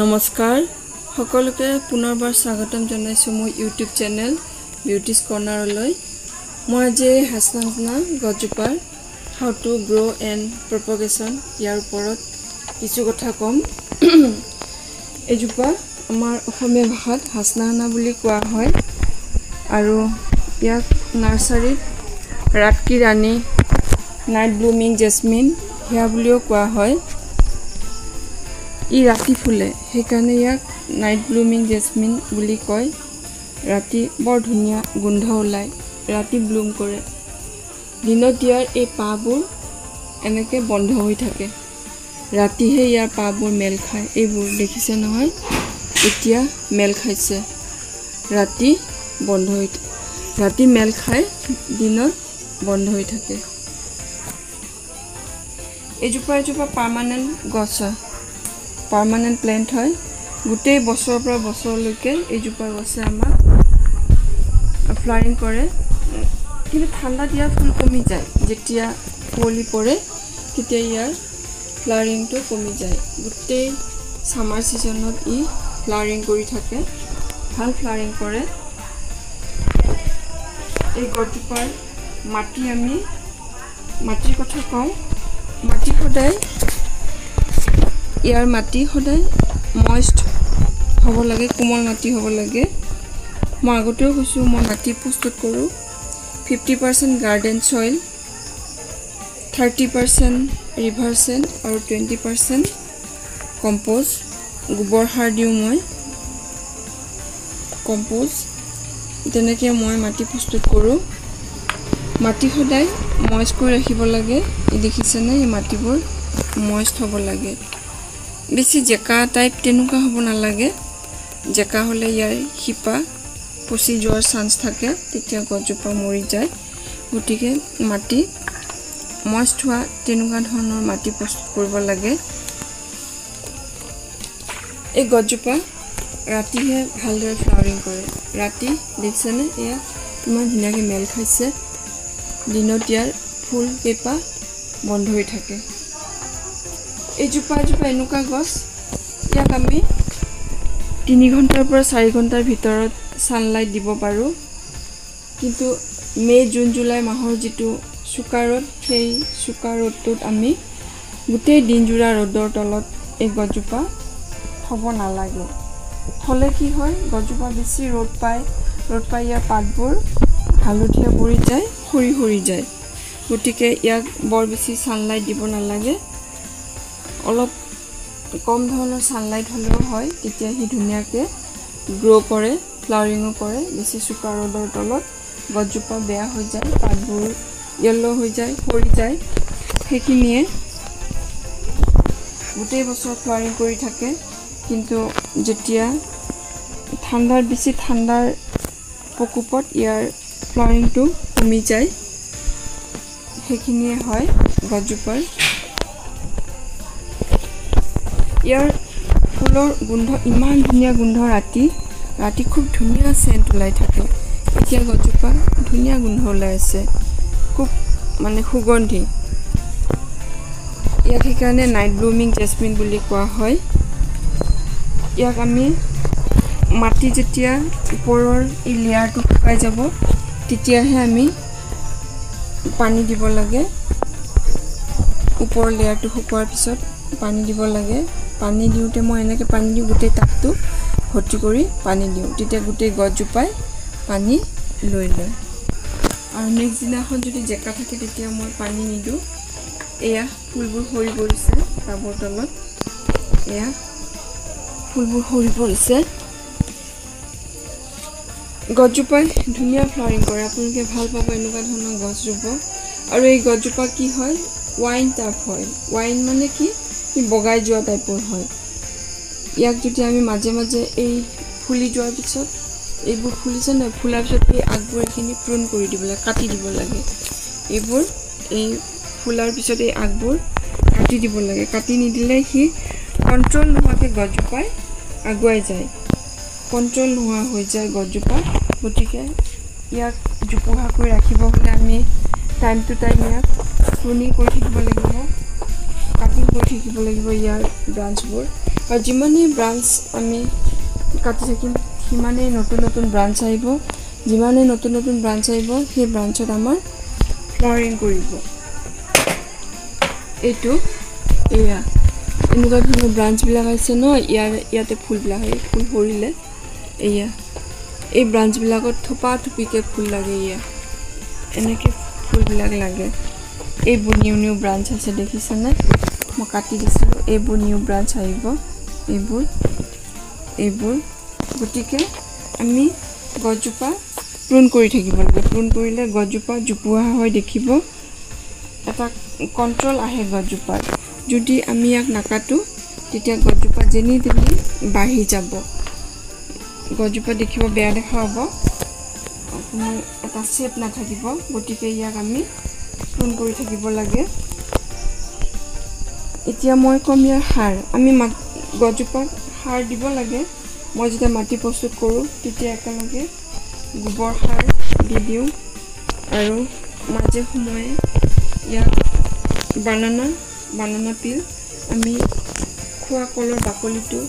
নমস্কাৰ সকলোকে পুনৰবাৰ স্বাগতম জনাইছো মোৰ ইউটিউব চেনেল বিউটিছ কৰ্নাৰলৈ মই আজি হাসনাজনা গজোপাৰ হাউ টু গ্ৰো এণ্ড প্ৰপগেশ্যন ইয়াৰ ওপৰত কিছু কথা কম এজোপা আমাৰ অসমীয়া ভাষাত হাসনাহানা বুলি কোৱা হয় আৰু ইয়াক নাৰ্সাৰীত ৰাতকি ৰাণী নাইট ব্লুমিং জেসমিন হিয়া বুলিও কোৱা হয় ই ৰাতি ফুলে সেইকাৰণে ইয়াক নাইট ব্লুমিং জেসমিন বুলি কয় ৰাতি বৰ ধুনীয়া গোন্ধ ওলায় ৰাতি ব্লুম কৰে দিনত ইয়াৰ এই পাবোৰ এনেকৈ বন্ধ হৈ থাকে ৰাতিহে ইয়াৰ পাবোৰ মেল খায় এইবোৰ দেখিছে নহয় এতিয়া মেল খাইছে ৰাতি বন্ধ হৈ ৰাতি মেল খায় দিনত বন্ধ হৈ থাকে এজোপা পাৰ্মানেণ্ট গছ পাৰ্মানেণ্ট প্লেণ্ট হয় গোটেই বছৰৰ পৰা বছৰলৈকে এইজোপা গছে আমাক ফ্লাৱাৰিং কৰে কিন্তু ঠাণ্ডাত ইয়াৰ ফুল কমি যায় যেতিয়া কুঁৱলী পৰে তেতিয়া ইয়াৰ ফ্লাৱাৰিংটো কমি যায় গোটেই সামাৰ সিজনত ই ফ্লাৱাৰিং কৰি থাকে ভাল ফ্লাৱাৰিং কৰে এই গছজোপাৰ মাটি আমি মাটিৰ কথা কওঁ মাটি সদায় ইয়াৰ মাটি সদায় ময়েষ্ট হ'ব লাগে কোমল মাটি হ'ব লাগে মই আগতেও কৈছোঁ মই মাটি প্ৰস্তুত কৰোঁ 50% গাৰ্ডেন সইল 30% ৰিভাৰ চেণ্ড আৰু 20% কম্পোজ গোবৰ সাৰ দিওঁ মই কম্পোজ তেনেকৈ মই মাটি প্ৰস্তুত কৰোঁ মাটি সদায় ময়েষ্ট কৰি ৰাখিব লাগে দেখিছেনে এই মাটিবোৰ ময়েষ্ট হ'ব লাগে বেছি জেকা টাইপ তেনেকুৱা হ'ব নালাগে জেকা হ'লে ইয়াৰ শিপা পচি যোৱাৰ চান্স থাকে তেতিয়া গছজোপা মৰি যায় গতিকে মাটি ময়েষ্ট হোৱা তেনেকুৱা ধৰণৰ মাটি প্ৰস্তুত কৰিব লাগে এই গছজোপা ৰাতিহে ভালদৰে ফ্লাৱাৰিং কৰে ৰাতি দেখিছেনে এয়া ইমান ধুনীয়াকৈ মেল খাইছে দিনত ইয়াৰ ফুল পেপা বন্ধ হৈ থাকে এইজোপা এনেকুৱা গছ ইয়াক আমি 3 ঘণ্টাৰ পৰা 4 ঘণ্টাৰ ভিতৰত সানলাইট দিব পাৰোঁ কিন্তু মে জুন জুলাই মাহৰ যিটো চোকা ৰ'দ সেই চোকা ৰ'দটোত আমি গোটেই দিনজোৰা ৰ'দৰ তলত এই গছজোপা হ'ব নালাগে হ'লে কি হয় গছজোপা বেছি ৰ'দ পায় ইয়াৰ পাতবোৰ হালধীয়া পৰি যায় সৰি যায় গতিকে ইয়াক বৰ বেছি সানলাইট দিব নালাগে অলপ কম ধৰণৰ সানলাইট হ'লেও হয় তেতিয়া হি ধুনীয়াকৈ গ্ৰো কৰে ফ্লাৱাৰিঙো কৰে বেছি চোকা ৰ'দৰ তলত গছজোপা বেয়া হৈ যায় পাতবোৰ য়েল্লো হৈ যায় সৰি যায় সেইখিনিয়ে গোটেই বছৰ ফ্লাৱাৰিং কৰি থাকে কিন্তু যেতিয়া বেছি ঠাণ্ডাৰ প্ৰকোপত ইয়াৰ ফ্লাৱাৰিংটো কমি যায় সেইখিনিয়ে হয় গছজোপাৰ ইয়াৰ ফুলৰ গোন্ধ ইমান ধুনীয়া গোন্ধ ৰাতি খুব ধুনীয়া সেন্ট ওলাই থাকে এতিয়া গছজোপা ধুনীয়া গোন্ধ ওলাই আছে খুব মানে সুগন্ধি ইয়াক সেইকাৰণে নাইট ব্লুমিং জেসমিন বুলি কোৱা হয় ইয়াক আমি মাটি যেতিয়া ওপৰৰ এই লেয়াৰটো শুকাই যাব তেতিয়াহে আমি পানী দিব লাগে ওপৰৰ লেয়াৰটো শুকোৱাৰ পিছত পানী দিব লাগে পানী দিওঁতে মই এনেকৈ পানী দিওঁ গোটেই টাবটো ভৰ্তি কৰি পানী দিওঁ তেতিয়া গোটেই গছজোপাই পানী লৈ লয় আৰু নেক্সট দিনাখন যদি জেকা থাকে তেতিয়া মই পানী নিদিওঁ এয়া ফুলবোৰ সৰি পৰিছে টাবৰ তলত এয়া ফুলবোৰ সৰি পৰিছে গছজোপাই ধুনীয়া ফ্লাৱাৰিং কৰে আপোনালোকে ভাল পাব এনেকুৱা ধৰণৰ গছ ৰুব আৰু এই গছজোপা কি হয় ৱাইন টাইপ হয় ৱাইন মানে কি বগাই যোৱা টাইপৰ হয় ইয়াক যদি আমি মাজে মাজে এই ফুলি যোৱাৰ পিছত এইবোৰ ফুলিছে নহয় ফুলাৰ পিছত এই আগবোৰ এইখিনি প্ৰুন কৰি দিব লাগে কাটি দিব লাগে এইবোৰ এই ফুলাৰ পিছত এই আগবোৰ কাটি দিব লাগে কাটি নিদিলে সি কণ্ট্ৰল নোহোৱাকৈ গছজোপাই আগুৱাই যায় কণ্ট্ৰল নোহোৱা হৈ যায় গছজোপা গতিকে ইয়াক জোপোহা কৰি ৰাখিব হ'লে আমি টাইম টু টাইম ইয়াক প্ৰুনিং কৰি থাকিব লাগিব কাটিং কৰি থাকিব লাগিব ইয়াৰ ব্ৰাঞ্চবোৰ আৰু যিমানেই ব্ৰাঞ্চ আমি কাটি থাকিম সিমানেই নতুন নতুন ব্ৰাঞ্চ আহিব যিমানেই নতুন নতুন ব্ৰাঞ্চ আহিব সেই ব্ৰাঞ্চত আমাৰ ফ্লাৱাৰিং কৰিব এইটো এয়া এনেকুৱা ধৰণৰ ব্ৰাঞ্চবিলাক আছে ন ইয়াতে ফুলবিলাক হয় ফুল সৰিলে এয়া এই ব্ৰাঞ্চবিলাকত থোপা থুপিকৈ ফুল লাগে এয়া এনেকৈ ফুলবিলাক লাগে এইবোৰ নিউ ব্ৰাঞ্চ আছে দেখিছেনে মই কাটি দিছিলোঁ এইবোৰ নিউ ব্ৰাঞ্চ আহিব এইবোৰ গতিকে আমি গছজোপা প্ৰুন কৰি থাকিব লাগে প্ৰুন কৰিলে গছজোপা জোপোহা হৈ দেখিব এটা কণ্ট্ৰল আহে গছজোপাৰ যদি আমি ইয়াক নাকাটো তেতিয়া গছজোপা যেনি তেনি বাঢ়ি যাব গছজোপা দেখিব বেয়া দেখা হ'ব কোনো এটা শেপ নাথাকিব গতিকে ইয়াক আমি প্ৰুন কৰি থাকিব লাগে এতিয়া মই কম ইয়াৰ সাৰ আমি গছজোপাক সাৰ দিব লাগে মই যেতিয়া মাটি প্ৰস্তুত কৰোঁ তেতিয়া একেলগে গোবৰ সাৰ দি দিওঁ আৰু মাজে সময়ে ইয়াক বানানা পিল আমি খোৱা কলৰ বাকলিটো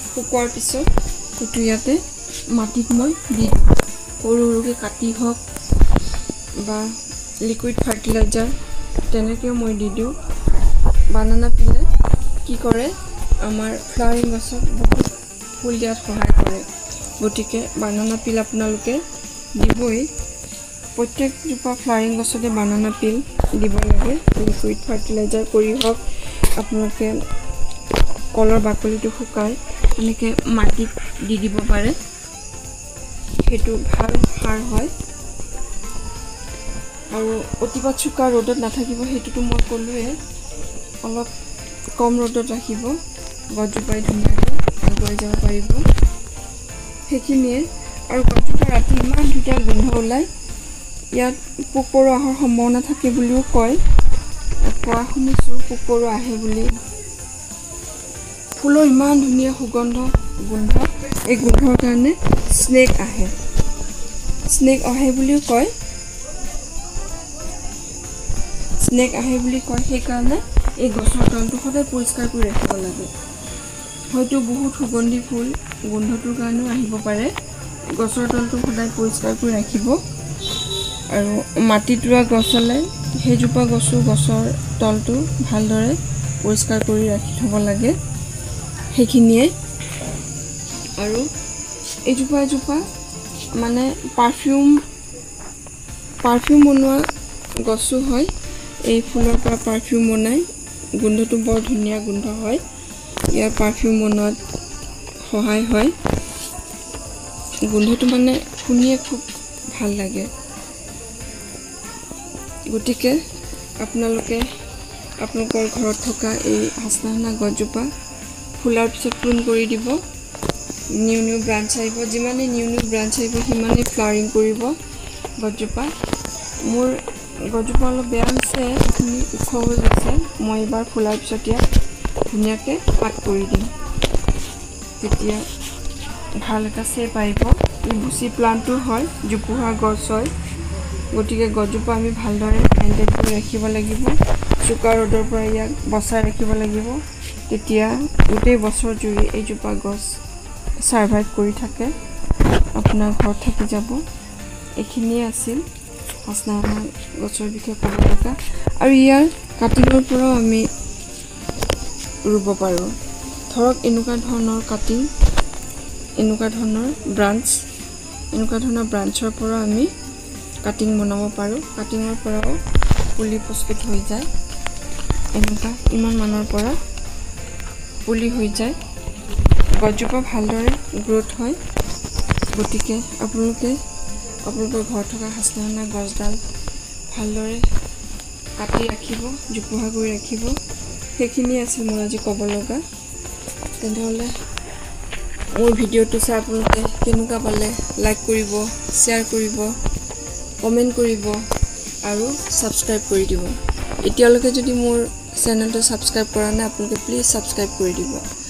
শুকোৱাৰ পিছত সেইটো ইয়াতে মাটিত মই দি দিওঁ সৰু সৰুকৈ কাটি হওক বা লিকুইড ফাৰ্টিলাইজাৰ তেনেকৈও মই দি দিওঁ বানানা পিলে কি কৰে আমাৰ ফ্লাৱাৰিং গছত বহুত ফুল দিয়াত সহায় কৰে গতিকে বানানা পিল আপোনালোকে দিবই প্ৰত্যেকজোপা ফ্লাৱাৰিং গছতে বানানা পিল দিব লাগে লিকুইড ফাৰ্টিলাইজাৰ কৰি হওক আপোনালোকে কলৰ বাকলিটো শুকাই এনেকৈ মাটিত দি দিব পাৰে সেইটো ভাল সাৰ হয় আৰু অতিপাত চোকা ৰ'দত নাথাকিব সেইটোতো মই ক'লোৱে অলপ কম ৰ'দত ৰাখিব গছজোপাই ধুনীয়াকৈ আগুৱাই যাব পাৰিব সেইখিনিয়ে আৰু গছজোপা ৰাতি ইমান ধুনীয়া গোন্ধ ওলায় ইয়াত পোক পৰুৱা অহাৰ সম্ভাৱনা থাকে বুলিও কয় কোৱা শুনিছোঁ পোক পৰুৱা আহে বুলি ফুলৰ ইমান ধুনীয়া সুগন্ধ গোন্ধ এই গোন্ধৰ কাৰণে স্নেক আহে বুলিও কয় সেইকাৰণে এই গছৰ তলটো সদায় পৰিষ্কাৰ কৰি ৰাখিব লাগে হয়তো বহুত সুগন্ধি ফুল গোন্ধটোৰ কাৰণেও আহিব পাৰে গছৰ তলটো সদায় পৰিষ্কাৰ কৰি ৰাখিব আৰু মাটিত ৰোৱা গছ হ'লে সেইজোপা গছৰ তলটো ভালদৰে পৰিষ্কাৰ কৰি ৰাখি থ'ব লাগে সেইখিনিয়ে আৰু এজোপা মানে পাৰফিউম বনোৱা গছো হয় এই ফুলৰ পৰা পাৰফিউম বনাই গোন্ধটো বৰ ধুনীয়া গোন্ধ হয় ইয়াৰ পাৰফিউম বনোৱাত সহায় হয় গোন্ধটো মানে শুনিয়ে খুব ভাল লাগে গতিকে আপোনালোকে আপোনালোকৰ ঘৰত থকা এই হাচনাহানা গছজোপা ফুলাৰ পিছত প্ৰুন কৰি দিব নিউ ব্ৰাঞ্চ আহিব যিমানেই নিউ ব্ৰাঞ্চ আহিব সিমানেই ফ্লাৱাৰিং কৰিব গছজোপা মোৰ গছজোপা অলপ বেয়া হৈছে এইখিনি ওখ হৈ গৈছে মই এবাৰ ফুলাৰ পিছত ইয়াক ধুনীয়াকৈ কাট কৰি দিম তেতিয়া ভাল এটা শ্বেপ আহিব এই বুচি প্লাণ্টটো হয় জোপোহা গছ হয় গতিকে গছজোপা আমি ভালদৰে মেইনটেইন কৰি ৰাখিব লাগিব চোকা ৰ'দৰ পৰা ইয়াক বচাই ৰাখিব লাগিব তেতিয়া গোটেই বছৰ জুৰি এইজোপা গছ সাৰ্ভাইভ কৰি থাকে আপোনাৰ ঘৰত থাকি যাব এইখিনিয়ে আছিল হাচনাহানা গছৰ বিষয়ে ক'ব লগা আৰু ইয়াৰ কাটিঙৰ পৰাও আমি ৰুব পাৰোঁ ধৰক এনেকুৱা ধৰণৰ কাটিং এনেকুৱা ধৰণৰ ব্ৰাঞ্চৰ পৰা আমি কাটিং বনাব পাৰোঁ কাটিঙৰ পৰাও পুলি প্ৰস্তুত হৈ যায় এনেকুৱা ইমান মানৰ পৰা পুলি হৈ যায় গছজোপা ভালদৰে গ্ৰোথ হয় গতিকে আপোনালোকৰ ঘৰত থকা হাচনাহানা গছডাল ভালদৰে কাটি ৰাখিব জোপোহা কৰি ৰাখিব সেইখিনি আছিল মোৰ আজি ক'ব লগা তেনেহ'লে মোৰ ভিডিঅ'টো চাই আপোনালোকে কেনেকুৱা পালে লাইক কৰিব শ্বেয়াৰ কৰিব কমেণ্ট কৰিব আৰু ছাবস্ক্ৰাইব কৰি দিব এতিয়ালৈকে যদি মোৰ চেনেলটো ছাবস্ক্ৰাইব কৰা নাই আপোনালোকে প্লিজ ছাবস্ক্ৰাইব কৰি দিব